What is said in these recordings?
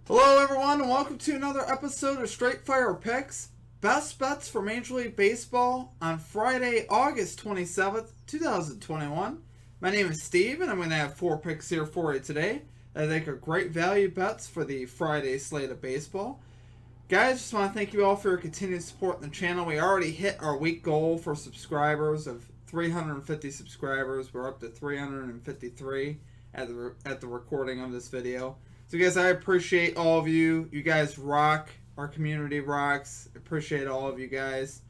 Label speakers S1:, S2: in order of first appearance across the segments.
S1: Hello everyone and welcome to another episode of Straight Fire Picks. Best bets for Major League Baseball on Friday, August 27th, 2021. My name is Steve and I'm going to have 4 picks here for you today that I think are great value bets for the Friday slate of baseball. Guys, just want to thank you all for your continued support in the channel. We already hit our week goal for subscribers of 350 subscribers. We're up to 353 at the recording of this video. So guys, I appreciate all of you. You guys rock. Our community rocks. Appreciate all of you guys.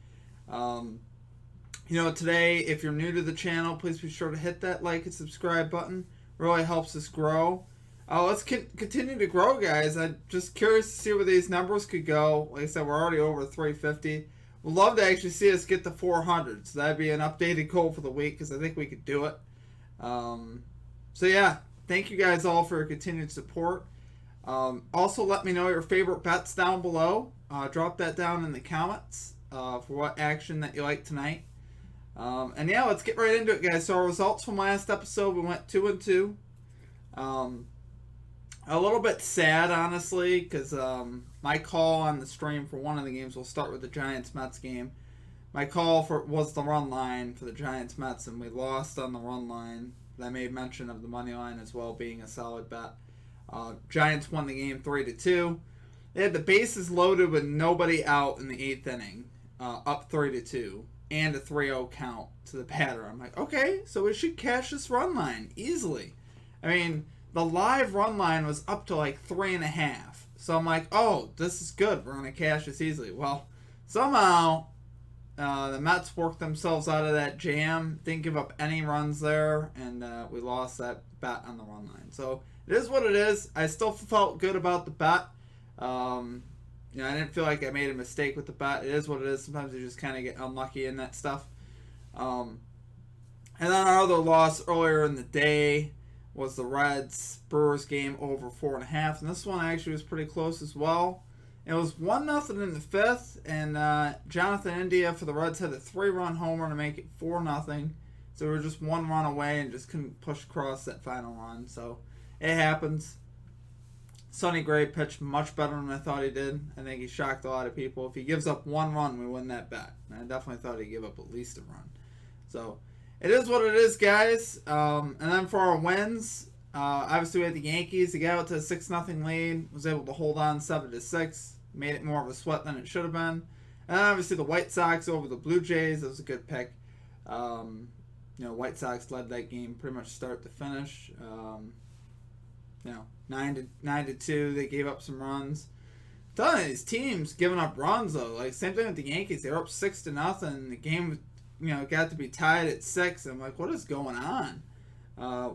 S1: Today, if you're new to the channel, please be sure to hit that like and subscribe button. Really helps us grow. Let's continue to grow, guys. I'm just curious to see where these numbers could go. Like I said, we're already over 350. We'd love to actually see us get to 400. So that'd be an updated goal for the week because I think we could do it. So yeah, thank you guys all for your continued support. Also, let me know your favorite bets down below. Drop that down in the comments for what action that you like tonight. And yeah, let's get right into it, guys. So our results from last episode, we went 2-2. A little bit sad, honestly, because my call on the stream for one of the games, we'll start with the Giants-Mets game. My call was the run line for the Giants-Mets, and we lost on the run line. I made mention of the money line as well being a solid bet. Giants won the game 3-2. They had the bases loaded with nobody out in the 8th inning, up 3-2, and a 3-0 count to the batter. I'm like, okay, so we should cash this run line easily. I mean, the live run line was up to like 3.5. So I'm like, oh, this is good. We're going to cash this easily. Well, somehow the Mets worked themselves out of that jam. Didn't give up any runs there, and we lost that bet on the run line. So it is what it is. I still felt good about the bet. I didn't feel like I made a mistake with the bet. It is what it is. Sometimes you just kind of get unlucky in that stuff. And then our other loss earlier in the day was the Reds-Brewers game over 4.5. And this one actually was pretty close as well. It was 1-0 in the 5th, and Jonathan India for the Reds had a 3-run homer to make it 4-0. So we were just 1 run away and just couldn't push across that final run. So it happens. Sonny Gray pitched much better than I thought he did. I think he shocked a lot of people. If he gives up 1 run, we win that bet. And I definitely thought he'd give up at least a run. So it is what it is, guys. And then for our wins, obviously we had the Yankees. They got out to a 6-0 lead. Was able to hold on 7-6. Made it more of a sweat than it should have been. And then obviously the White Sox over the Blue Jays. That was a good pick. White Sox led that game pretty much start to finish. 9-2. They gave up some runs. I'm telling you, these teams giving up runs though. Like same thing with the Yankees. They were up 6-0. The game, got to be tied at 6. I'm like, what is going on?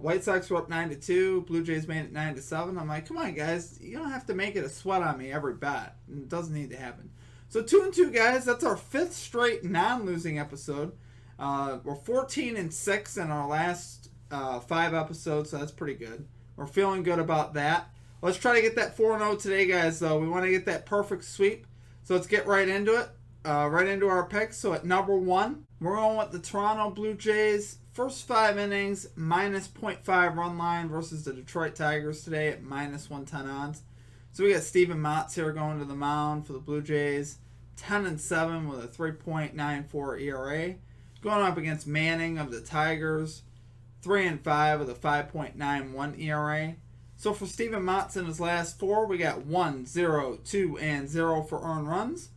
S1: White Sox were up 9-2. Blue Jays made it 9-7. I'm like, come on, guys. You don't have to make it a sweat on me every bet. It doesn't need to happen. So 2-2, guys. That's our 5th straight non-losing episode. We're 14-6 in our last 5 episodes, so that's pretty good. We're feeling good about that. Let's try to get that 4-0 today, guys, though. We want to get that perfect sweep. So let's get right into it. Right into our picks. So at number 1, we're going with the Toronto Blue Jays. First 5 innings, minus 0.5 run line versus the Detroit Tigers today at minus 110 odds. So we got Steven Matz here going to the mound for the Blue Jays. 10-7 with a 3.94 ERA. Going up against Manning of the Tigers. 3-5 with a 5.91 ERA. So for Steven Matz in his last 4, we got 1, 0, 2, and 0 for earned runs.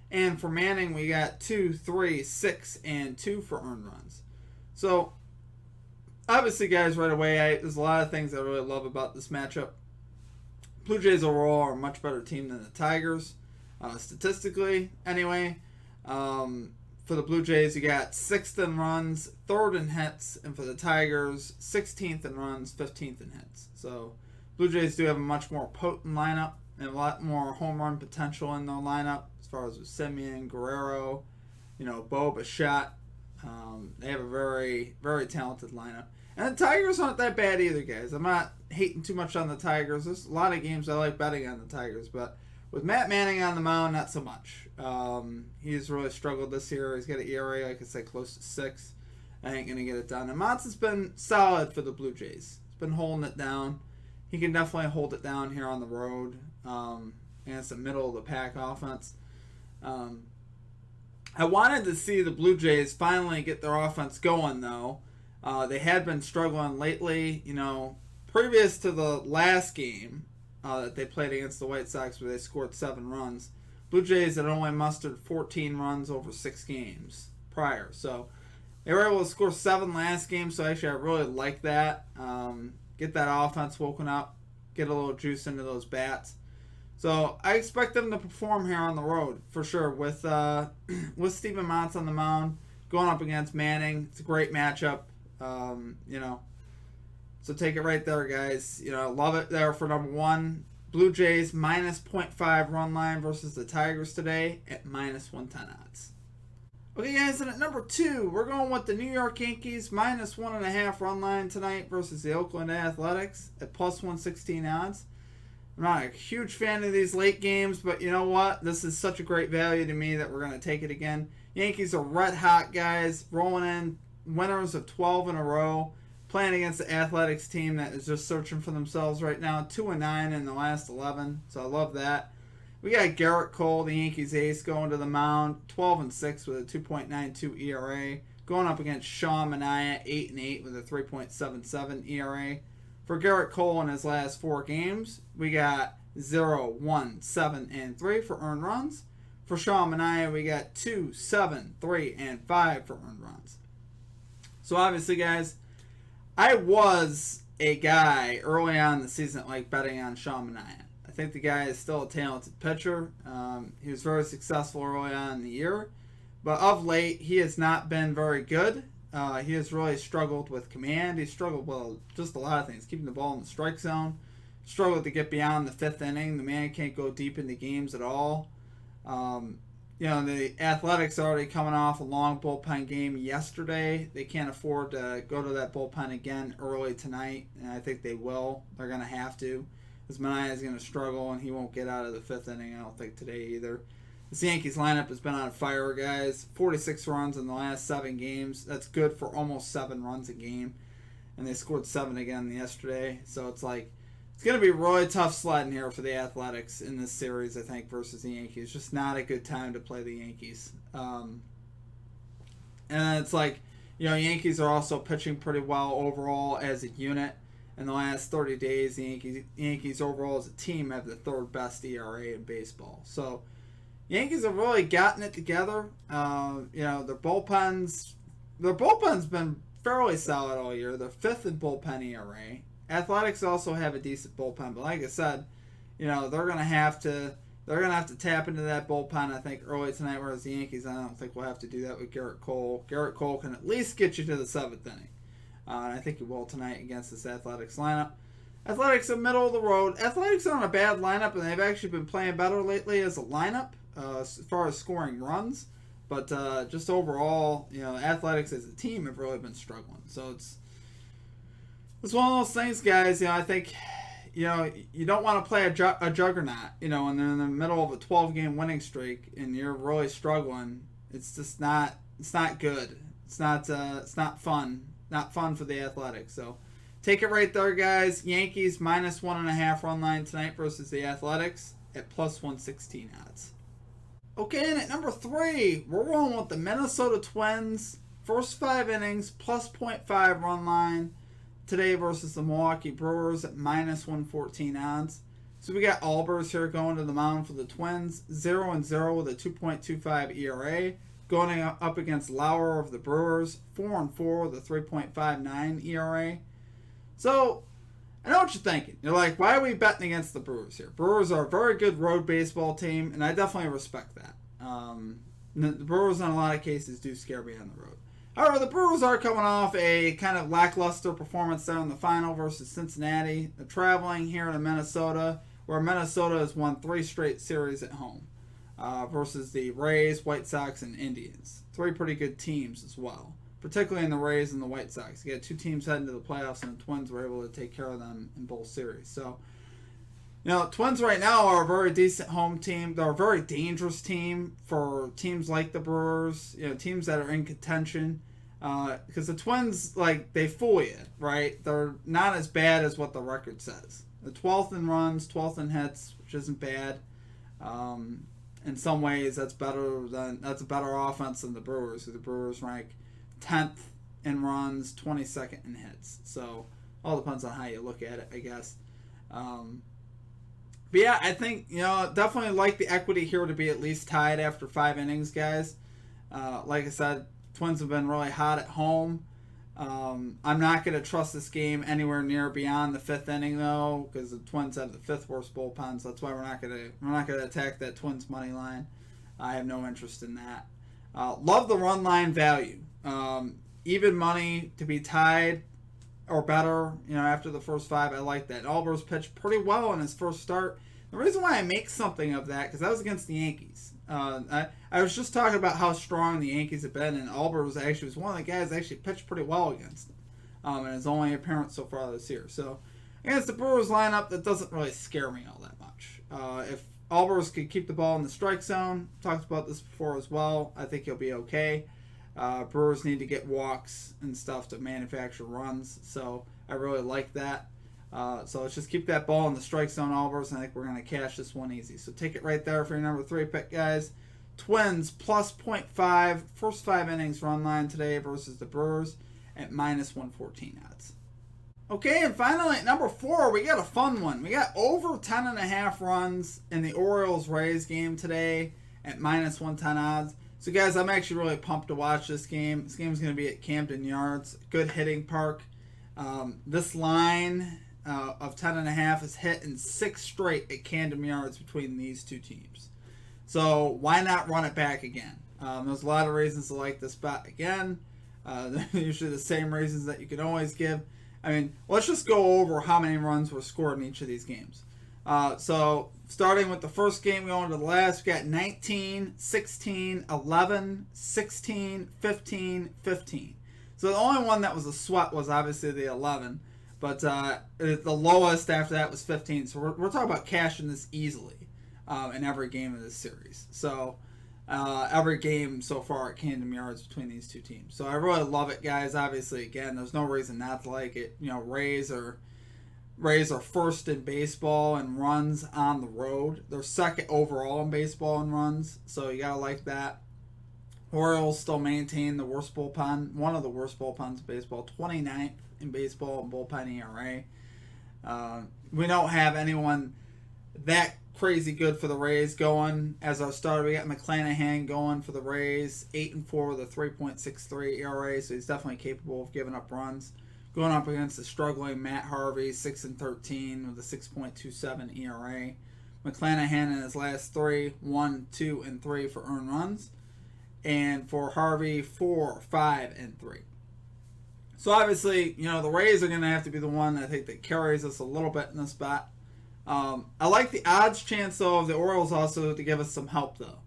S1: And for Manning, we got 2, 3, 6, and 2 for earned runs. So, obviously, guys, right away, there's a lot of things I really love about this matchup. Blue Jays overall are a much better team than the Tigers, statistically, anyway. For the Blue Jays, you got 6th in runs, 3rd in hits, and for the Tigers, 16th in runs, 15th in hits. So, Blue Jays do have a much more potent lineup and a lot more home run potential in their lineup as far as with Semien, Guerrero, Bo Bichette. They have a very, very talented lineup. And the Tigers aren't that bad either, guys. I'm not hating too much on the Tigers. There's a lot of games I like betting on the Tigers, but with Matt Manning on the mound, not so much. He's really struggled this year. He's got an ERA, like I said, close to 6. I ain't going to get it done. And Matz has been solid for the Blue Jays. He's been holding it down. He can definitely hold it down here on the road. and it's a middle of the pack offense. I wanted to see the Blue Jays finally get their offense going, though. They had been struggling lately. Previous to the last game that they played against the White Sox, where they scored 7 runs, Blue Jays had only mustered 14 runs over 6 games prior. So they were able to score 7 last game. So actually, I really like that. Get that offense woken up, get a little juice into those bats. So I expect them to perform here on the road for sure with Steven Matz on the mound going up against Manning. It's a great matchup. So take it right there, guys. Love it there for number 1. Blue Jays minus 0.5 run line versus the Tigers today at minus 110 odds. Okay, guys, and at number 2, we're going with the New York Yankees minus 1.5 run line tonight versus the Oakland Athletics at plus 116 odds. I'm not a huge fan of these late games, but you know what? This is such a great value to me that we're going to take it again. Yankees are red hot, guys, rolling in winners of 12 in a row, playing against the Athletics team that is just searching for themselves right now, 2-9 in the last 11, so I love that. We got Garrett Cole, the Yankees ace, going to the mound, 12-6 with a 2.92 ERA, going up against Sean Manaea, 8-8 with a 3.77 ERA. For Garrett Cole in his last 4 games, we got 0, 1, 7, and 3 for earned runs. For Sean Manaea, we got 2, 7, 3, and 5 for earned runs. So obviously, guys, I was a guy early on in the season like betting on Sean Manaea. I think the guy is still a talented pitcher. He was very successful early on in the year. But of late, he has not been very good. He has really struggled with command. He's struggled with just a lot of things. Keeping the ball in the strike zone. Struggled to get beyond the 5th inning. The man can't go deep into games at all. The Athletics are already coming off a long bullpen game yesterday. They can't afford to go to that bullpen again early tonight, and I think they will. They're going to have to, because Manaea is going to struggle, and he won't get out of the 5th inning, I don't think, today either. This Yankees lineup has been on fire, guys. 46 runs in the last 7 games. That's good for almost 7 runs a game, and they scored 7 again yesterday. So it's going to be really tough sledding here for the Athletics in this series, I think, versus the Yankees. Just not a good time to play the Yankees. And it's Yankees are also pitching pretty well overall as a unit. In the last 30 days, the Yankees overall as a team have the 3rd best ERA in baseball. So Yankees have really gotten it together. Their bullpen's been fairly solid all year. They're 5th in bullpen ERA. Athletics also have a decent bullpen, but like I said, they're gonna have to tap into that bullpen, I think, early tonight. Whereas the Yankees, I don't think we'll have to do that with Garrett Cole. Garrett Cole can at least get you to the 7th inning, and I think he will tonight against this Athletics lineup. Athletics are middle of the road. Athletics aren't a bad lineup, and they've actually been playing better lately as a lineup as far as scoring runs. But just overall, Athletics as a team have really been struggling. So it's one of those things, guys. I think, you don't want to play a juggernaut, and they're in the middle of a 12-game winning streak and you're really struggling. It's just not. It's not good. It's not fun. Not fun for the Athletics. So take it right there, guys. Yankees minus 1.5 run line tonight versus the Athletics at plus 116 odds. Okay, and at number 3, we're rolling with the Minnesota Twins. First 5 innings plus 0.5 run line today versus the Milwaukee Brewers at minus 114 odds. So we got Albers here going to the mound for the Twins, 0-0 with a 2.25 ERA, going up against Lauer of the Brewers, 4-4 with a 3.59 ERA. So I know what you're thinking. You're like, why are we betting against the Brewers here? Brewers are a very good road baseball team, and I definitely respect that. The Brewers, in a lot of cases, do scare me on the road. However, the Brewers are coming off a kind of lackluster performance there in the final versus Cincinnati. They're traveling here to Minnesota, where Minnesota has won 3 straight series at home versus the Rays, White Sox, and Indians. 3 pretty good teams as well, particularly in the Rays and the White Sox. You got 2 teams heading to the playoffs, and the Twins were able to take care of them in both series. So, Twins right now are a very decent home team. They're a very dangerous team for teams like the Brewers, teams that are in contention. Because the Twins, they fool you, right? They're not as bad as what the record says. The 12th in runs, 12th in hits, which isn't bad. In some ways, that's a better offense than the Brewers. The Brewers rank 10th in runs, 22nd in hits. So all depends on how you look at it, I guess. But yeah, I think, definitely like the equity here to be at least tied after 5 innings, guys. Like I said, Twins have been really hot at home. I'm not going to trust this game anywhere near beyond the 5th inning, though, because the Twins have the 5th worst bullpen. So that's why we're not going to attack that Twins money line. I have no interest in that. Love the run line value. Even money to be tied or better, after the first 5. I like that. Albers pitched pretty well in his first start. The reason why I make something of that, because that was against the Yankees. I was just talking about how strong the Yankees have been, and Albers was one of the guys that actually pitched pretty well against them. And his only appearance so far this year. So against the Brewers lineup, that doesn't really scare me all that much. If Albers could keep the ball in the strike zone, talked about this before as well, I think he'll be okay. Brewers need to get walks and stuff to manufacture runs, so I really like that. So let's just keep that ball in the strike zone, Albers, and I think we're going to cash this one easy. So take it right there for your number 3 pick, guys. Twins plus 0.5, first 5 innings run line today versus the Brewers at minus 114 odds. Okay, and finally at number 4, we got a fun one. We got over 10.5 runs in the Orioles-Rays game today at minus 110 odds. So, guys, I'm actually really pumped to watch this game. This game is going to be at Camden Yards. Good hitting park. This line of 10.5 is hit in 6 straight at Camden Yards between these two teams. So, why not run it back again? There's a lot of reasons to like this bet again. They're usually the same reasons that you can always give. I mean, let's just go over how many runs were scored in each of these games. So, starting with the first game, going to the last, we got 19, 16, 11, 16, 15, 15. So the only one that was a sweat was obviously the 11. But the lowest after that was 15. So we're talking about cashing this easily in every game of this series. So every game so far at Camden Yards between these two teams. So I really love it, guys. Obviously, again, there's no reason not to like it. Rays are first in baseball in runs on the road. They're second overall in baseball in runs, so you gotta like that. Orioles still maintain the worst bullpen, one of the worst bullpens in baseball, 29th in baseball in bullpen ERA. We don't have anyone that crazy good for the Rays going as our starter. We got McClanahan going for the Rays, 8-4 with a 3.63 ERA, so he's definitely capable of giving up runs. Going up against the struggling Matt Harvey, 6-13 with a 6.27 ERA. McClanahan in his last 3, 1, 2, and 3 for earned runs. And for Harvey, 4, 5, and 3. So obviously, the Rays are going to have to be the one I think that carries us a little bit in this bet. I like the odds chance, though, of the Orioles also to give us some help, though.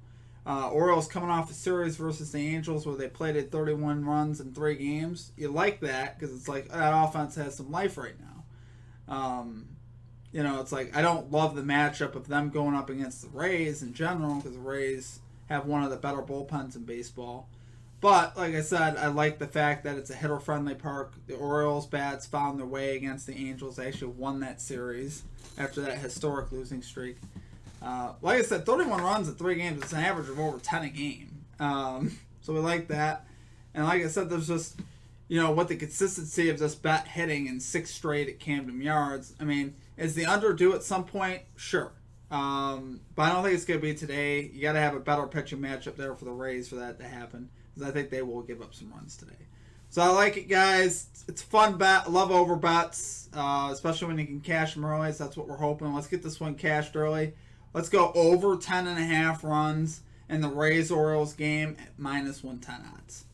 S1: Orioles coming off a series versus the Angels where they plated 31 runs in 3 games. You like that because it's like that offense has some life right now. It's like I don't love the matchup of them going up against the Rays in general because the Rays have one of the better bullpens in baseball. But, like I said, I like the fact that it's a hitter-friendly park. The Orioles bats found their way against the Angels. They actually won that series after that historic losing streak. Like I said, 31 runs in 3 games. It's an average of over 10 a game. So we like that. And like I said, there's just, what the consistency of this bet hitting in 6 straight at Camden Yards. I mean, is the under due at some point? Sure. But I don't think it's going to be today. You got to have a better pitching matchup there for the Rays for that to happen. Because I think they will give up some runs today. So I like it, guys. It's a fun bet. I love over bets, especially when you can cash them early. So that's what we're hoping. Let's get this one cashed early. Let's go over 10.5 runs in the Rays-Orioles game at minus 110 odds.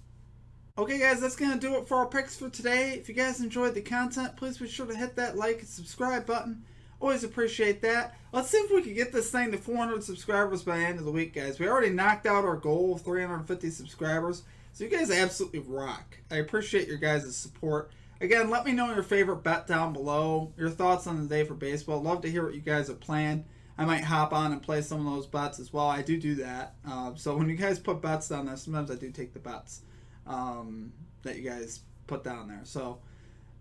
S1: Okay, guys, that's going to do it for our picks for today. If you guys enjoyed the content, please be sure to hit that like and subscribe button. Always appreciate that. Let's see if we can get this thing to 400 subscribers by the end of the week, guys. We already knocked out our goal of 350 subscribers. So you guys absolutely rock. I appreciate your guys' support. Again, let me know your favorite bet down below. Your thoughts on the day for baseball. Love to hear what you guys are playing. I might hop on and play some of those bets as well. I do that. So when you guys put bets down there, sometimes I do take the bets that you guys put down there. So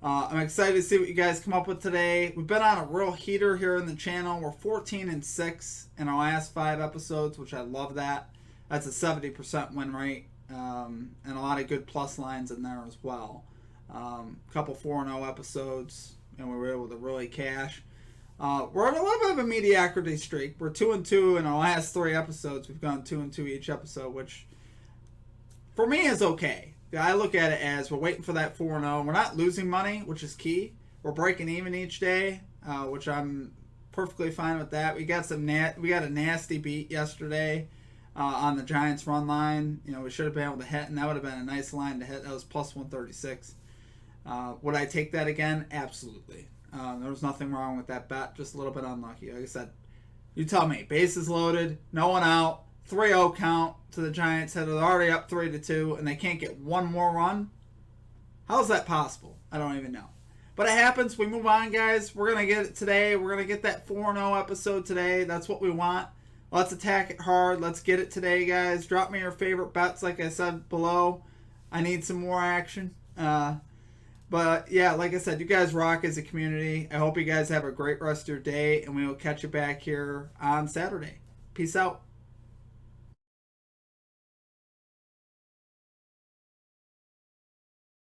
S1: I'm excited to see what you guys come up with today. We've been on a real heater here in the channel. We're 14-6 in our last 5 episodes, which I love that. That's a 70% win rate, and a lot of good plus lines in there as well. A couple 4-0 episodes, and we were able to really cash. We're on a little bit of a mediocrity streak. We're 2-2 in our last 3 episodes. We've gone 2-2 each episode, which for me is okay. I look at it as we're waiting for that 4-0. We're not losing money, which is key. We're breaking even each day, which I'm perfectly fine with that. We got we got a nasty beat yesterday on the Giants run line. You know, we should have been able to hit, and that would have been a nice line to hit. That was plus 136. Would I take that again? Absolutely. There was nothing wrong with that bet. Just a little bit unlucky. Like I said, you tell me. Bases loaded, no one out. 3-0 count to the Giants. They're already up 3-2, and they can't get one more run. How is that possible? I don't even know. But it happens. We move on, guys. We're going to get it today. We're going to get that 4-0 episode today. That's what we want. Let's attack it hard. Let's get it today, guys. Drop me your favorite bets, like I said below. I need some more action. But, yeah, like I said, you guys rock as a community. I hope you guys have a great rest of your day, and we will catch you back here on Saturday. Peace out.